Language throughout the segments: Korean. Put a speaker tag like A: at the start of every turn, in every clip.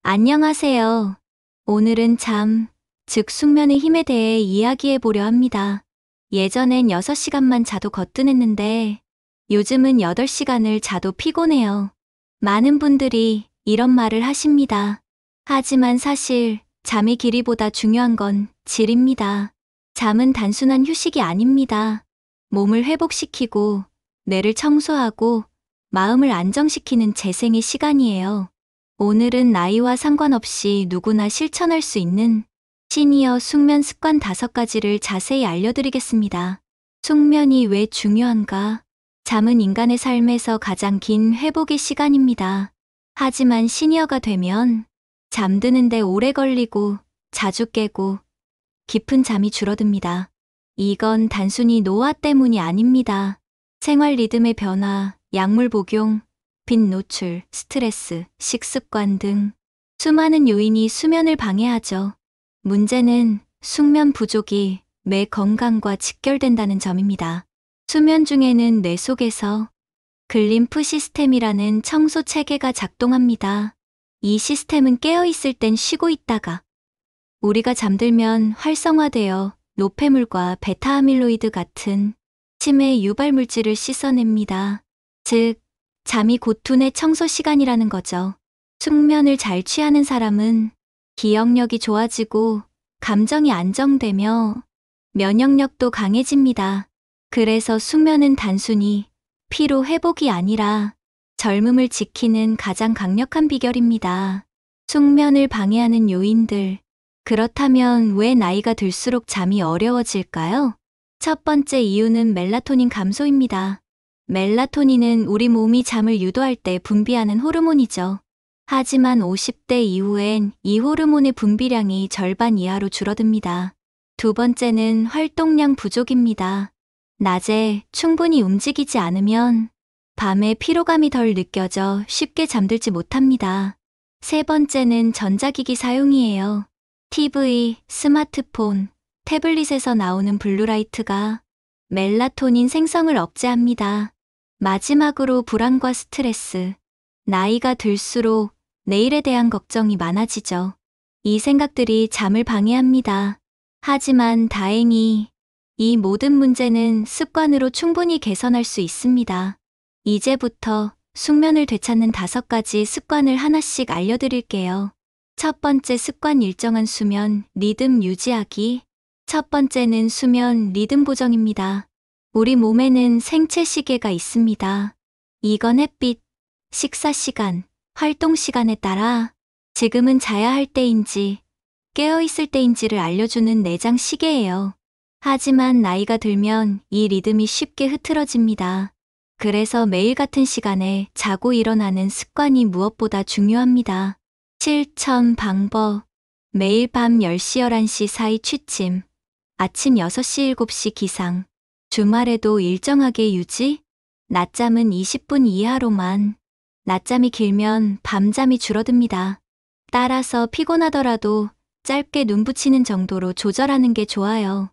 A: 안녕하세요. 오늘은 잠, 즉 숙면의 힘에 대해 이야기해 보려 합니다. 예전엔 6시간만 자도 거뜬했는데 요즘은 8시간을 자도 피곤해요. 많은 분들이 이런 말을 하십니다. 하지만 사실 잠의 길이보다 중요한 건 질입니다. 잠은 단순한 휴식이 아닙니다. 몸을 회복시키고 뇌를 청소하고 마음을 안정시키는 재생의 시간이에요. 오늘은 나이와 상관없이 누구나 실천할 수 있는 시니어 숙면 습관 5가지를 자세히 알려드리겠습니다. 숙면이 왜 중요한가? 잠은 인간의 삶에서 가장 긴 회복의 시간입니다. 하지만 시니어가 되면 잠드는데 오래 걸리고 자주 깨고 깊은 잠이 줄어듭니다. 이건 단순히 노화 때문이 아닙니다. 생활 리듬의 변화, 약물 복용, 빛 노출, 스트레스, 식습관 등 수많은 요인이 수면을 방해하죠. 문제는 숙면 부족이 뇌 건강과 직결된다는 점입니다. 수면 중에는 뇌 속에서 글림프 시스템이라는 청소 체계가 작동합니다. 이 시스템은 깨어있을 땐 쉬고 있다가 우리가 잠들면 활성화되어 노폐물과 베타아밀로이드 같은 치매 유발 물질을 씻어냅니다. 즉, 잠이 곧 두뇌 청소 시간이라는 거죠. 숙면을 잘 취하는 사람은 기억력이 좋아지고 감정이 안정되며 면역력도 강해집니다. 그래서 숙면은 단순히 피로 회복이 아니라 젊음을 지키는 가장 강력한 비결입니다. 숙면을 방해하는 요인들. 그렇다면 왜 나이가 들수록 잠이 어려워질까요? 첫 번째 이유는 멜라토닌 감소입니다. 멜라토닌은 우리 몸이 잠을 유도할 때 분비하는 호르몬이죠. 하지만 50대 이후엔 이 호르몬의 분비량이 절반 이하로 줄어듭니다. 두 번째는 활동량 부족입니다. 낮에 충분히 움직이지 않으면 밤에 피로감이 덜 느껴져 쉽게 잠들지 못합니다. 세 번째는 전자기기 사용이에요. TV, 스마트폰, 태블릿에서 나오는 블루라이트가 멜라토닌 생성을 억제합니다. 마지막으로 불안과 스트레스. 나이가 들수록 내일에 대한 걱정이 많아지죠. 이 생각들이 잠을 방해합니다. 하지만 다행히 이 모든 문제는 습관으로 충분히 개선할 수 있습니다. 이제부터 숙면을 되찾는 5가지 습관을 하나씩 알려드릴게요. 첫 번째 습관 일정한 수면, 리듬 유지하기. 첫 번째는 수면 리듬 보정입니다. 우리 몸에는 생체 시계가 있습니다. 이건 햇빛, 식사 시간, 활동 시간에 따라 지금은 자야 할 때인지 깨어있을 때인지를 알려주는 내장 시계예요. 하지만 나이가 들면 이 리듬이 쉽게 흐트러집니다. 그래서 매일 같은 시간에 자고 일어나는 습관이 무엇보다 중요합니다. 실천 방법. 매일 밤 10시, 11시 사이 취침, 아침 6시, 7시 기상, 주말에도 일정하게 유지, 낮잠은 20분 이하로만. 낮잠이 길면 밤잠이 줄어듭니다. 따라서 피곤하더라도 짧게 눈 붙이는 정도로 조절하는 게 좋아요.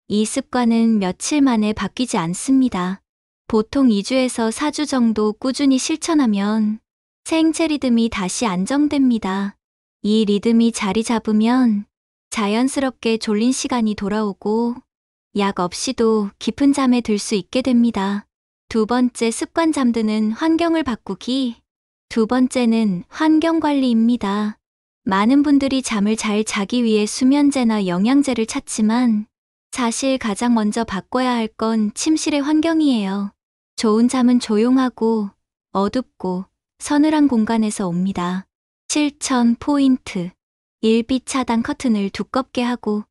A: 이 습관은 며칠 만에 바뀌지 않습니다. 보통 2주에서 4주 정도 꾸준히 실천하면 생체 리듬이 다시 안정됩니다. 이 리듬이 자리 잡으면 자연스럽게 졸린 시간이 돌아오고 약 없이도 깊은 잠에 들 수 있게 됩니다. 두 번째 습관 잠드는 환경을 바꾸기. 두 번째는 환경 관리입니다. 많은 분들이 잠을 잘 자기 위해 수면제나 영양제를 찾지만 사실 가장 먼저 바꿔야 할 건 침실의 환경이에요. 좋은 잠은 조용하고 어둡고 서늘한 공간에서 옵니다. 실천 포인트. 일빛 차단 커튼을 두껍게 하고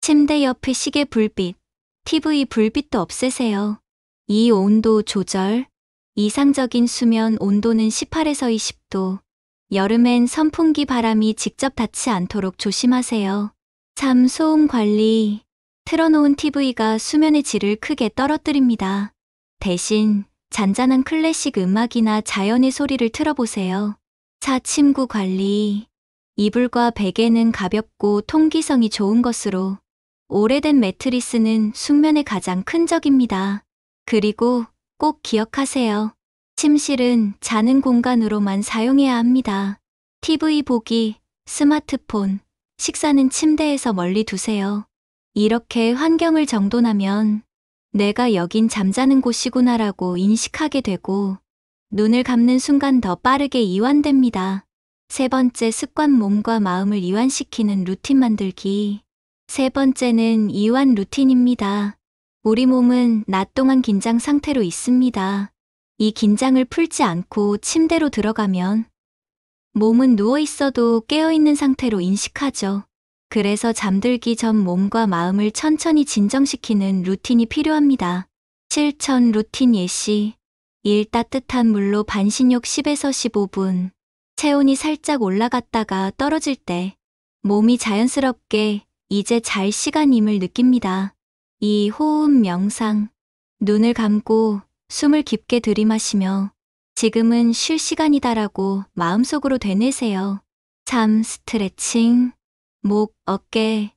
A: 침대 옆의 시계 불빛, TV 불빛도 없애세요. 이 온도 조절. 이상적인 수면 온도는 18에서 20도. 여름엔 선풍기 바람이 직접 닿지 않도록 조심하세요. 잠 소음 관리. 틀어놓은 TV가 수면의 질을 크게 떨어뜨립니다. 대신 잔잔한 클래식 음악이나 자연의 소리를 틀어보세요. 사침구 관리. 이불과 베개는 가볍고 통기성이 좋은 것으로 오래된 매트리스는 숙면의 가장 큰 적입니다. 그리고 꼭 기억하세요. 침실은 자는 공간으로만 사용해야 합니다. TV 보기, 스마트폰, 식사는 침대에서 멀리 두세요. 이렇게 환경을 정돈하면 내가 여긴 잠자는 곳이구나라고 인식하게 되고 눈을 감는 순간 더 빠르게 이완됩니다. 세 번째 습관, 몸과 마음을 이완시키는 루틴 만들기. 세 번째는 이완 루틴입니다. 우리 몸은 낮 동안 긴장 상태로 있습니다. 이 긴장을 풀지 않고 침대로 들어가면 몸은 누워 있어도 깨어있는 상태로 인식하죠. 그래서 잠들기 전 몸과 마음을 천천히 진정시키는 루틴이 필요합니다. 실천 루틴 예시. 1. 따뜻한 물로 반신욕 10에서 15분. 체온이 살짝 올라갔다가 떨어질 때 몸이 자연스럽게 이제 잘 시간임을 느낍니다. 2. 호흡 명상. 눈을 감고 숨을 깊게 들이마시며 지금은 쉴 시간이다라고 마음속으로 되뇌세요. 3. 스트레칭. 목, 어깨,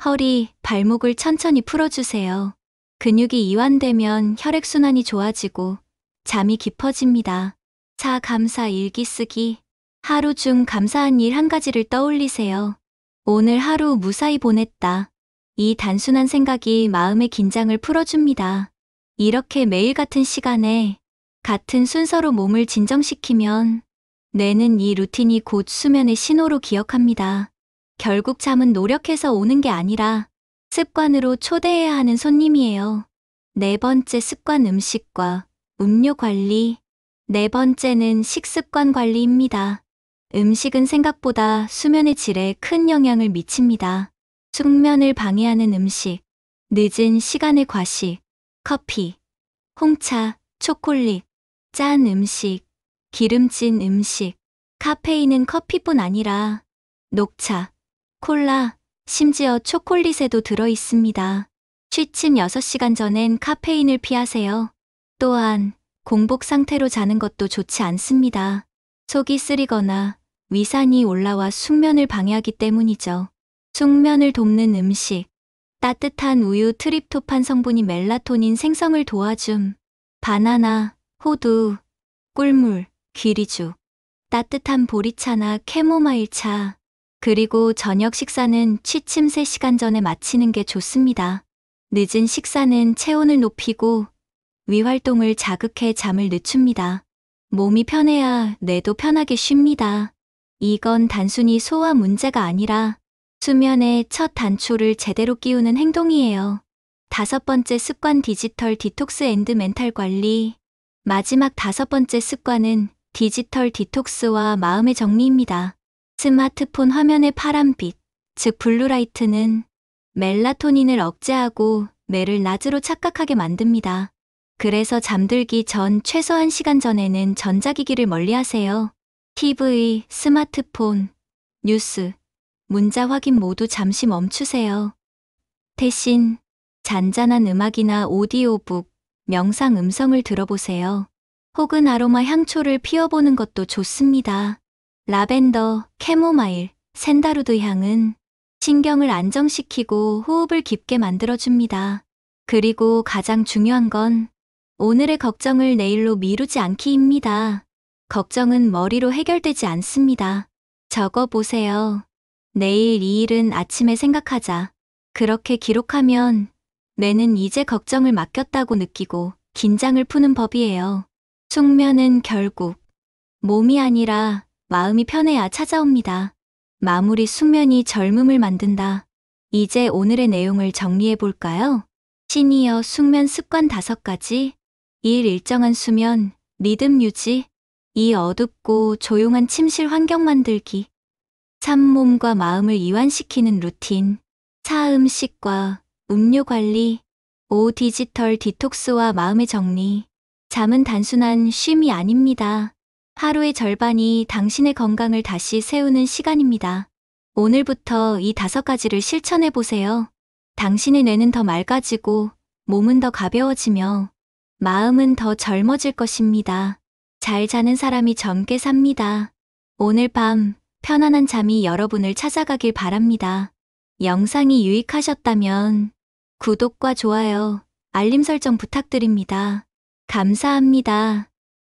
A: 허리, 발목을 천천히 풀어주세요. 근육이 이완되면 혈액순환이 좋아지고 잠이 깊어집니다. 4. 감사 일기 쓰기. 하루 중 감사한 일 한 가지를 떠올리세요. 오늘 하루 무사히 보냈다. 이 단순한 생각이 마음의 긴장을 풀어줍니다. 이렇게 매일 같은 시간에 같은 순서로 몸을 진정시키면 뇌는 이 루틴이 곧 수면의 신호로 기억합니다. 결국 잠은 노력해서 오는 게 아니라 습관으로 초대해야 하는 손님이에요. 네 번째 습관, 음식과 음료 관리. 네 번째는 식습관 관리입니다. 음식은 생각보다 수면의 질에 큰 영향을 미칩니다. 숙면을 방해하는 음식, 늦은 시간의 과식, 커피, 홍차, 초콜릿, 짠 음식, 기름진 음식, 카페인은 커피뿐 아니라 녹차, 콜라, 심지어 초콜릿에도 들어 있습니다. 취침 6시간 전엔 카페인을 피하세요. 또한 공복 상태로 자는 것도 좋지 않습니다. 속이 쓰리거나 위산이 올라와 숙면을 방해하기 때문이죠. 숙면을 돕는 음식. 따뜻한 우유, 트립토판 성분이 멜라토닌 생성을 도와줌. 바나나, 호두, 꿀물, 귀리죽, 따뜻한 보리차나 캐모마일차. 그리고 저녁 식사는 취침 3시간 전에 마치는 게 좋습니다. 늦은 식사는 체온을 높이고 위활동을 자극해 잠을 늦춥니다. 몸이 편해야 뇌도 편하게 쉽니다. 이건 단순히 소화 문제가 아니라 수면의 첫 단초를 제대로 끼우는 행동이에요. 5번째 습관, 디지털 디톡스 앤드 멘탈 관리. 마지막 5번째 습관은 디지털 디톡스와 마음의 정리입니다. 스마트폰 화면의 파란빛, 즉 블루라이트는 멜라토닌을 억제하고 뇌를 낮으로 착각하게 만듭니다. 그래서 잠들기 전 최소 1시간 전에는 전자기기를 멀리하세요. TV, 스마트폰, 뉴스, 문자 확인 모두 잠시 멈추세요. 대신 잔잔한 음악이나 오디오북, 명상 음성을 들어보세요. 혹은 아로마 향초를 피워보는 것도 좋습니다. 라벤더, 캐모마일, 샌다루드 향은 신경을 안정시키고 호흡을 깊게 만들어줍니다. 그리고 가장 중요한 건 오늘의 걱정을 내일로 미루지 않기입니다. 걱정은 머리로 해결되지 않습니다. 적어보세요. 내일 이 일은 아침에 생각하자. 그렇게 기록하면 뇌는 이제 걱정을 맡겼다고 느끼고 긴장을 푸는 법이에요. 숙면은 결국 몸이 아니라 마음이 편해야 찾아옵니다. 마무리, 숙면이 젊음을 만든다. 이제 오늘의 내용을 정리해 볼까요? 시니어 숙면 습관 5가지. 1. 일정한 수면, 리듬 유지. 2. 어둡고 조용한 침실 환경 만들기. 3. 몸과 마음을 이완시키는 루틴. 4. 음식과 음료 관리. 5. 디지털 디톡스와 마음의 정리. 잠은 단순한 쉼이 아닙니다. 하루의 절반이 당신의 건강을 다시 세우는 시간입니다. 오늘부터 이 5가지를 실천해 보세요. 당신의 뇌는 더 맑아지고 몸은 더 가벼워지며 마음은 더 젊어질 것입니다. 잘 자는 사람이 젊게 삽니다. 오늘 밤 편안한 잠이 여러분을 찾아가길 바랍니다. 영상이 유익하셨다면 구독과 좋아요, 알림 설정 부탁드립니다. 감사합니다.